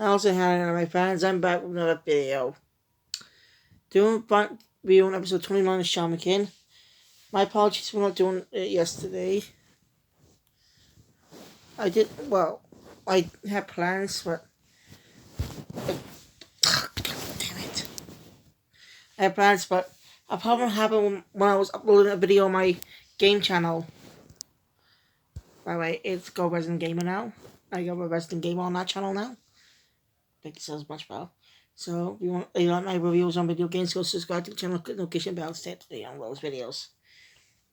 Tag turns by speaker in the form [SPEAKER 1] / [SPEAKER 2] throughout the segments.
[SPEAKER 1] How's it happening, my friends? I'm back with another video. Doing video on episode 29 of Shaman. My apologies for not doing it yesterday. I had plans, but damn it. I had plans, but a problem happened when I was uploading a video on my game channel. By the way, it's Go Resident Gamer now. I got a Resident Gamer on that channel now. I think it sounds much better. So, if you like my reviews on video games, go subscribe to the channel, click the notification bell, stay up to date on those videos.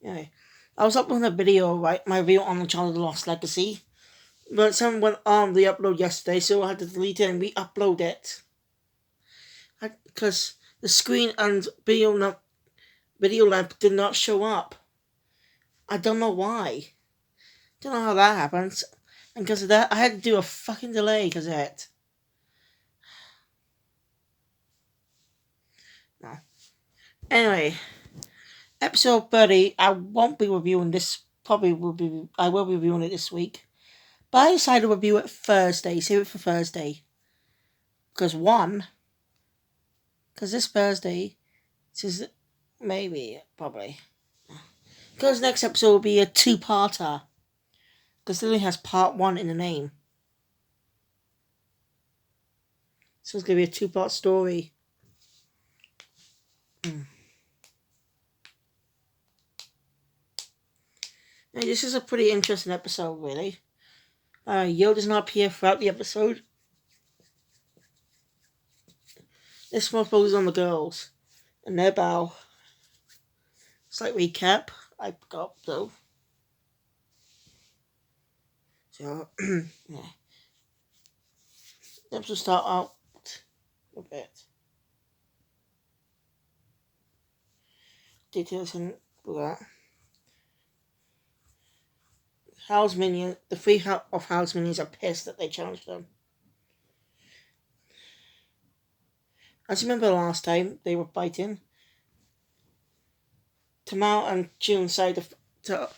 [SPEAKER 1] Anyway, I was uploading a video, right? My video on the channel, The Lost Legacy. But something went on the upload yesterday, so I had to delete it and re-upload it. Because the screen and video lamp did not show up. I don't know why. Don't know how that happens. And because of that, I had to do a fucking delay because of it. No. Anyway, episode 30, I won't be reviewing this. I will be reviewing it this week. But I decided to review it Thursday. Save it for Thursday. Because this Thursday, probably. Because next episode will be a two-parter. Because it only has part 1 in the name. So it's going to be a two-part story. Now, this is a pretty interesting episode, really. Yo does not appear throughout the episode. This more focuses on the girls and their bow. Slight recap. I forgot though. So, yeah. The episode start out a bit. Details and that. The three of Hal's minions are pissed that they challenged them. As you remember last time, they were fighting. Tamal and June decided to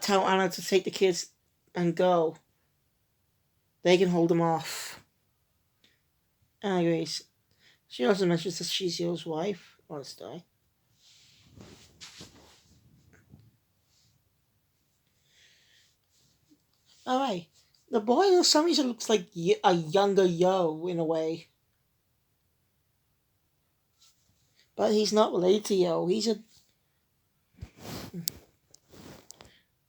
[SPEAKER 1] tell Anna to take the kids and go. They can hold them off. Anna agrees. She also mentions that she's Yo's wife. Honestly. Alright. The boy for some reason looks like a younger Yo in a way. But he's not related to Yo.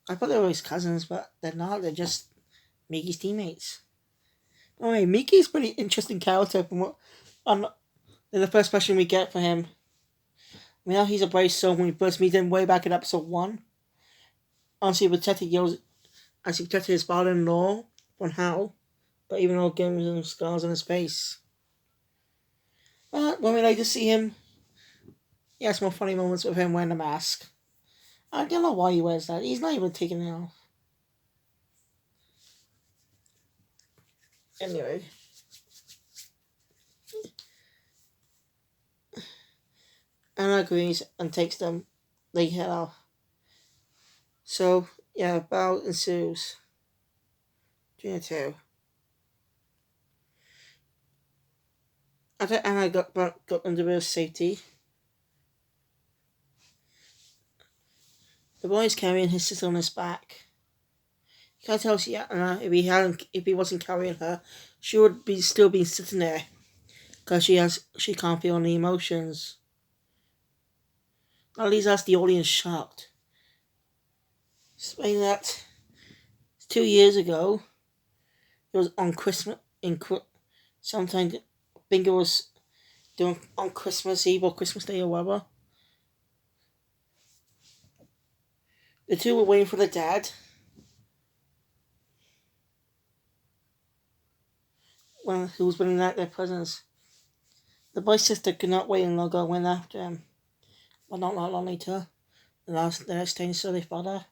[SPEAKER 1] I thought they were his cousins, but they're not. They're just Miki's teammates. Anyway, Miki's a pretty interesting character from the first question we get for him. I mean, he's a brave soul when we first meet him way back in episode 1. Honestly, he protected his father-in-law from Hal, but even though giving him scars on his face. But when we later see him, he has more funny moments with him wearing a mask. I don't know why he wears that. He's not even taking it off. Anyway. Anna agrees and takes them. They head off. So, yeah, battle ensues. Between the two. After Anna got them to safety, the boy is carrying his sister on his back. You can't tell Anna if he wasn't carrying her, she would still be sitting there because she can't feel any emotions. At least that's the audience shocked. Saying that 2 years ago, it was on Christmas sometime. I think it was doing on Christmas Eve or Christmas Day or whatever. The two were waiting for the dad. Who was bringing out their presents. The boy's sister could not wait any longer and went after him. But not long later, the next day saw their father.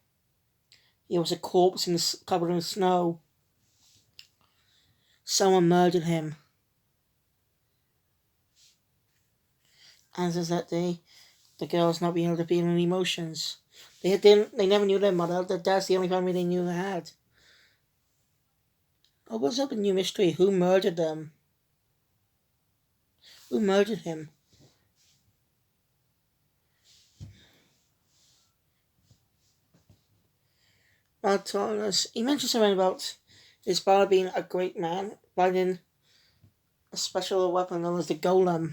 [SPEAKER 1] He was a corpse covered in snow. Someone murdered him. And since that day, the girls not being able to feel any emotions. They never knew their mother. Their dad's the only family they knew they had. Oh, what's up a new mystery? Who murdered them? Who murdered him? Telling us, he mentioned something about his father being a great man, finding a special weapon known as the golem.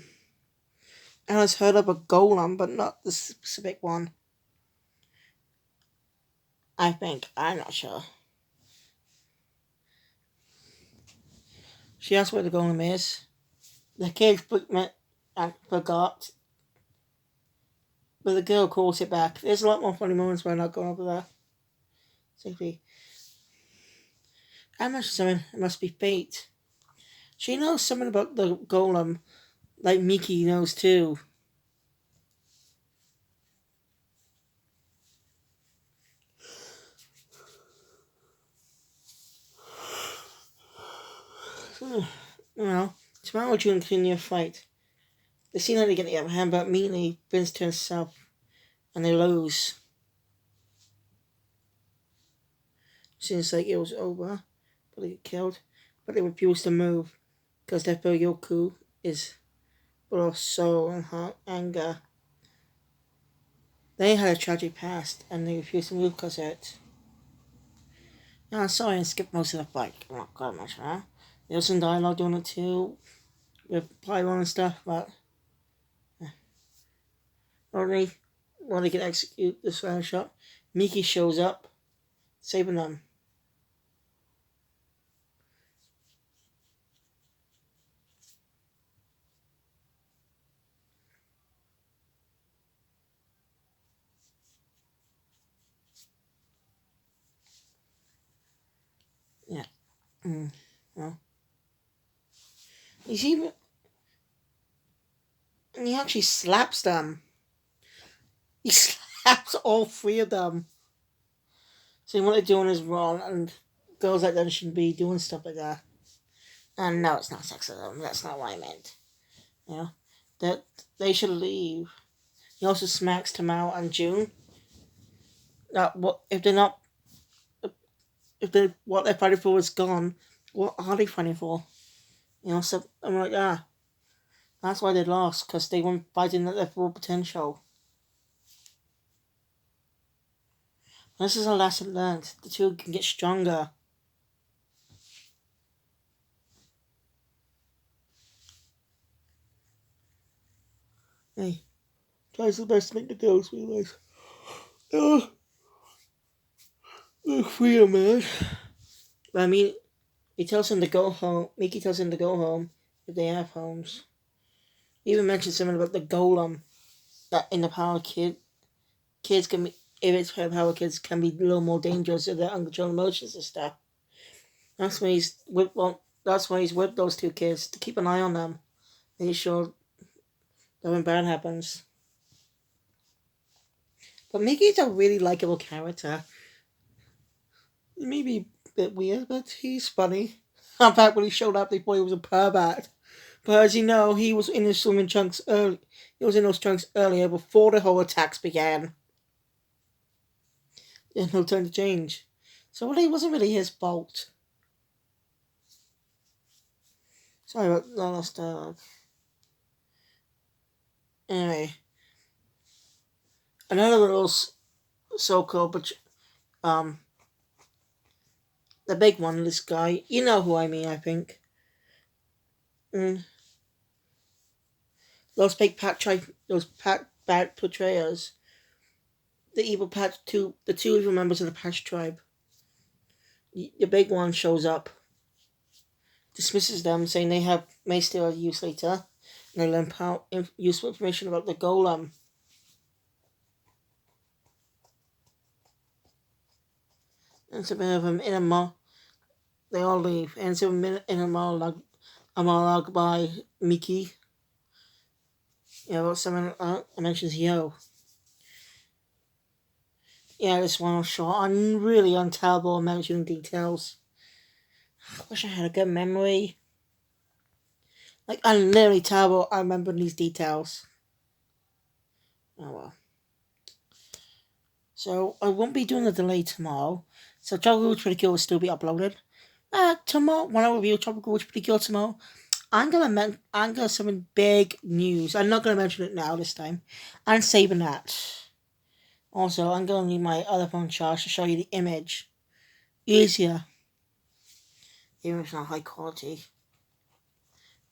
[SPEAKER 1] Alice heard of a golem, but not the specific one. I think. I'm not sure. She asked where the golem is. The kid forgot, but the girl calls it back. There's a lot more funny moments where I'm not going over there. Safety. I mentioned something. It must be fate. She knows something about the golem, like Miki knows too. So, tomorrow June continue a fight. They seem like they get the upper hand, but immediately Vince turns south, and they lose. Seems like it was over, but they get killed. But they refuse to move, because their Yoku is full of sorrow and anger. They had a tragic past, and they refused to move because of it. Now, I'm sorry I skipped most of the fight. I'm not quite much, huh? There was some dialogue doing it too, with Pyron and stuff, but only when they can execute this final shot, Miki shows up, saving them. Yeah. Well, he's even. And he actually slaps them. He slaps all three of them. So what they're doing is wrong, and girls like that shouldn't be doing stuff like that. And no, it's not sexism. That's not what I meant. You know, that they should leave. He also smacks Tamao and June. What if they're not? If they what they're fighting for is gone, what are they fighting for? So I'm like, that's why they lost, because they weren't fighting at their full potential. This is a lesson learned. The two can get stronger. Hey, tries the best to make the girls realize. Oh, they're freedom, man. But I mean, he tells them to go home. Mickey tells them to go home if they have homes. He even mentions something about the golem that in the power kids can be, if it's power kids can be a little more dangerous if they're uncontrolled emotions and stuff. That's why he's with those two kids to keep an eye on them. Make sure nothing bad happens. But Mickey's a really likable character. He may be a bit weird, but he's funny. In fact, when he showed up, they thought he was a pervert. But as you know, he was in his swimming trunks early. He was in those trunks earlier before the whole attacks began. There's no time to change. So it wasn't really his fault. Sorry about the last dialogue. Anyway, another little so-called, but the big one, this guy, you know who I mean, I think. Those fake those bad portrayers, the two evil members of the Patch tribe. The big one shows up, dismisses them, saying they may still use later, and they learn useful information about the golem. And it's a bit of an inner monologue. They all leave, and it's a minute in a monologue by Miki. About someone mentions Yo. Yeah, this one was short. I'm really untellable mentioning details. I wish I had a good memory. Like, I'm literally terrible at remembering these details. Oh well. So, I won't be doing the delay tomorrow. So, Tropical Witch Pretty Kill will still be uploaded. Tomorrow, when I review Tropical Witch Pretty Kill tomorrow, I'm gonna something big news. I'm not gonna mention it now this time. I'm saving that. Also, I'm gonna need my other phone charge to show you the image. Easier. Even if it's not high quality.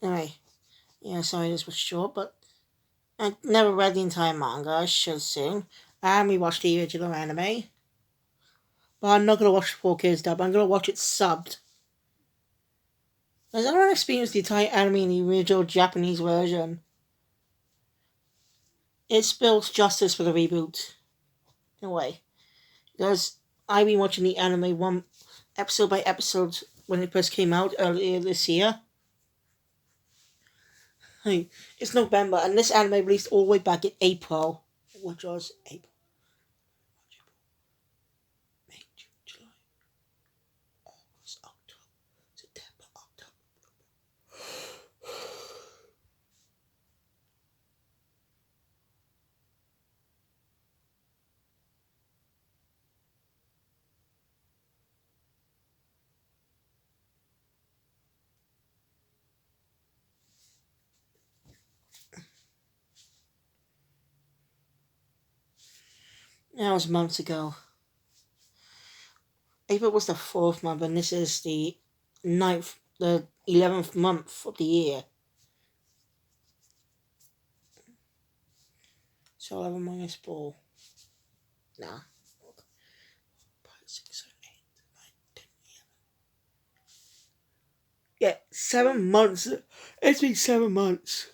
[SPEAKER 1] Anyway, yeah, sorry this was short, but I never read the entire manga. I should soon. And we watched the original anime. But I'm not gonna watch 4K's dub. I'm gonna watch it subbed. Has anyone experienced the entire anime in the original Japanese version? It spills justice for the reboot. In a way. Because I've been watching the anime one episode by episode when it first came out earlier this year. Hey, it's November, and this anime released all the way back in April. Which was April. May, June, July, August, October, September, October. That was months ago. April was the fourth month, and this is the 11th month of the year. So 11 minus 4. Nah. 5, 6, 7, 8, 9, 10, 11. Yeah, 7 months. It's been 7 months.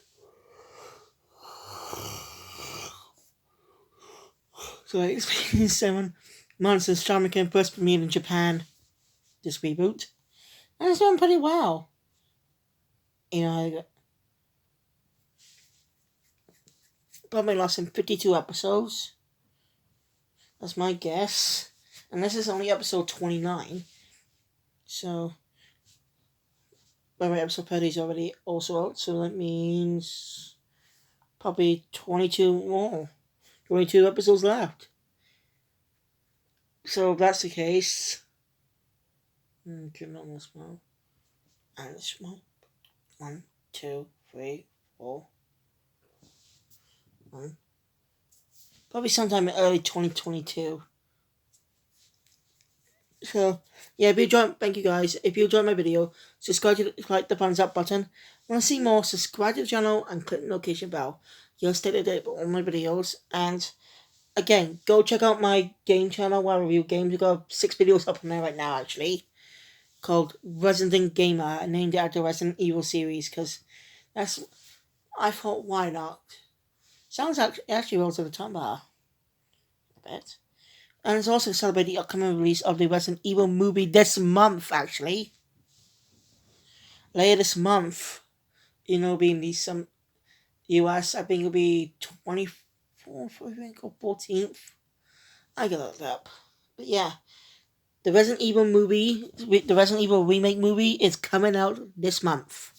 [SPEAKER 1] So it's been 7 months since Shaman came first premiered in Japan. This reboot. And it's done pretty well. You know, probably lost in 52 episodes. That's my guess. And this is only episode 29. So, by the way, episode 30 is already also out. So that means probably 22 more. 22 episodes left. So if that's the case, not this month. And this month. 1, 2, 3, 4. Probably sometime in early 2022. So, yeah, thank you guys. If you enjoyed my video, subscribe to click the thumbs up button. Want to see more, subscribe to the channel and click the notification bell. You'll stay up to date with all my videos. And again, go check out my game channel where I review games. We've got 6 videos up on there right now, actually, called Resident Gamer. I named it after the Resident Evil series because I thought, why not? Sounds actually rolls to the tongue bar. A bit. And it's also celebrating the upcoming release of the Resident Evil movie this month, actually. Later this month, being released some US, I think it'll be 24th, I think, or 14th. I gotta look that up. But yeah, the Resident Evil movie, the Resident Evil remake movie is coming out this month.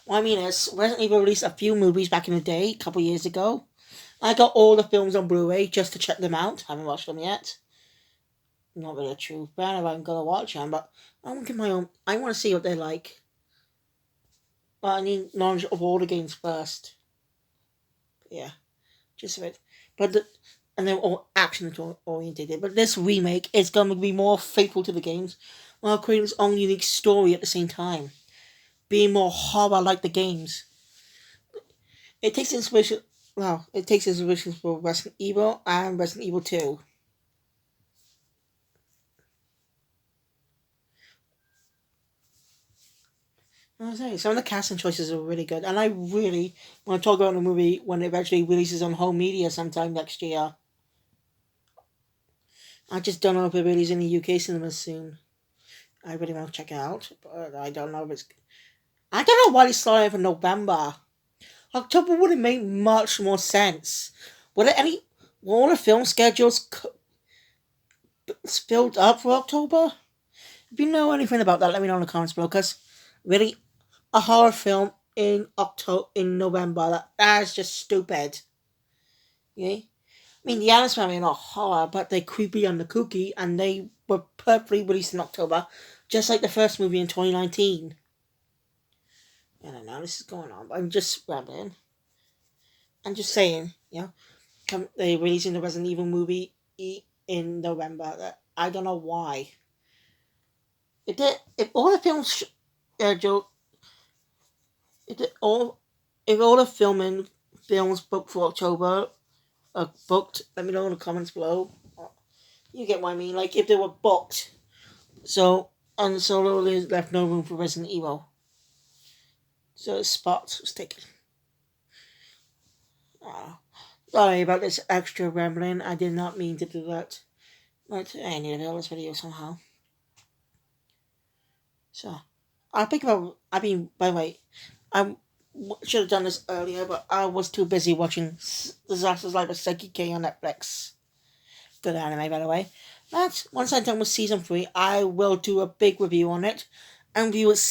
[SPEAKER 1] What I mean is, Resident Evil released a few movies back in the day, a couple years ago. I got all the films on Blu-ray just to check them out. Haven't watched them yet. Not really a true fan if I'm gonna watch them, but I want to get my own. I want to see what they're like. But I need knowledge of all the games first. But yeah, just a bit. And they're all action oriented. But this remake is going to be more faithful to the games, while creating its own unique story at the same time, being more horror like the games. It takes inspiration. Well, it takes inspiration for Resident Evil and Resident Evil 2. I was saying, some of the casting choices are really good, and I really want to talk about the movie when it eventually releases on home media sometime next year. I just don't know if it releases in the UK cinemas soon. I really want to check it out, but I don't know if it's. I don't know why it's starting for November. October would have made much more sense. Were all the film schedules filled up for October? If you know anything about that, let me know in the comments below. Because really, a horror film in November, that is just stupid. Yeah, I mean the Addams Family are not horror, but they're creepy and the kooky, and they were perfectly released in October, just like the first movie in 2019. I don't know, this is going on, but I'm just rambling. I'm just saying, they're releasing the Resident Evil movie in November. I don't know why. It did. If all the films, Joe, if it, all, if all the films booked for October are booked, let me know in the comments below. You get what I mean? Like if they were booked, so and so there's left no room for Resident Evil. So the spot was taken. Sorry about this extra rambling. I did not mean to do that. But I need to do this video somehow. So, by the way, I should have done this earlier, but I was too busy watching Disaster's Life of Psyche K on Netflix. Good anime, by the way. But once I'm done with season 3, I will do a big review on it and review its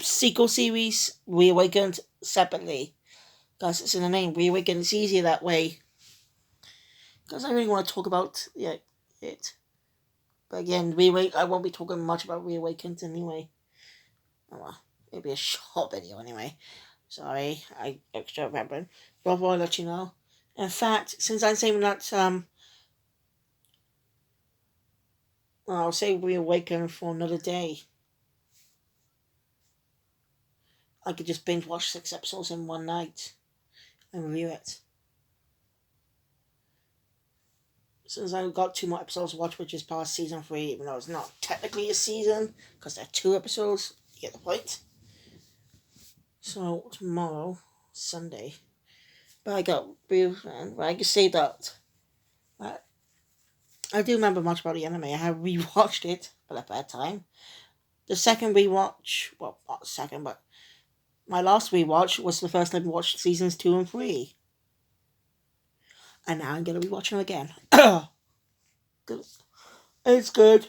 [SPEAKER 1] sequel series, Reawakened, separately. Because it's in the name, Reawakened. It's easier that way. Because I really want to talk about it. But again, I won't be talking much about Reawakened anyway. Oh well, it'll be a short video anyway. Sorry, I extra remembered. But I'll let you know. In fact, since I'm saying that, I'll say Reawakened for another day. I could just binge watch 6 episodes in one night and review it. Since I've got 2 more episodes to watch, which is past season 3, even though it's not technically a season, because there are 2 episodes, you get the point. So, tomorrow, Sunday, but I can say that I do remember much about the anime. I have rewatched it, but at that time. The second rewatch, well, not the second, but my last rewatch was the first time I watched seasons 2 and 3. And now I'm going to be watching them again. Good. It's good.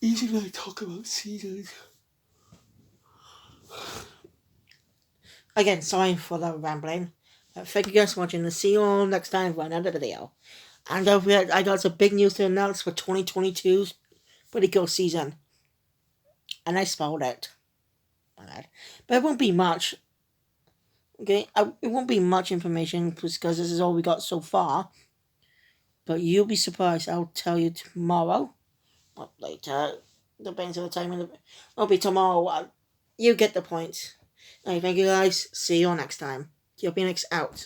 [SPEAKER 1] Easy when I talk about seasons. Again, sorry for the rambling. Thank you guys for watching. See you all next time for another video. And don't forget, I got some big news to announce for 2022's Pretty Cool season. And I spoiled it. My bad. But it won't be much. Okay? It won't be much information because this is all we got so far. But you'll be surprised. I'll tell you tomorrow. Well, later. Depends on the time. It'll be tomorrow. You get the point. Alright, thank you guys. See you all next time. Phoenix out.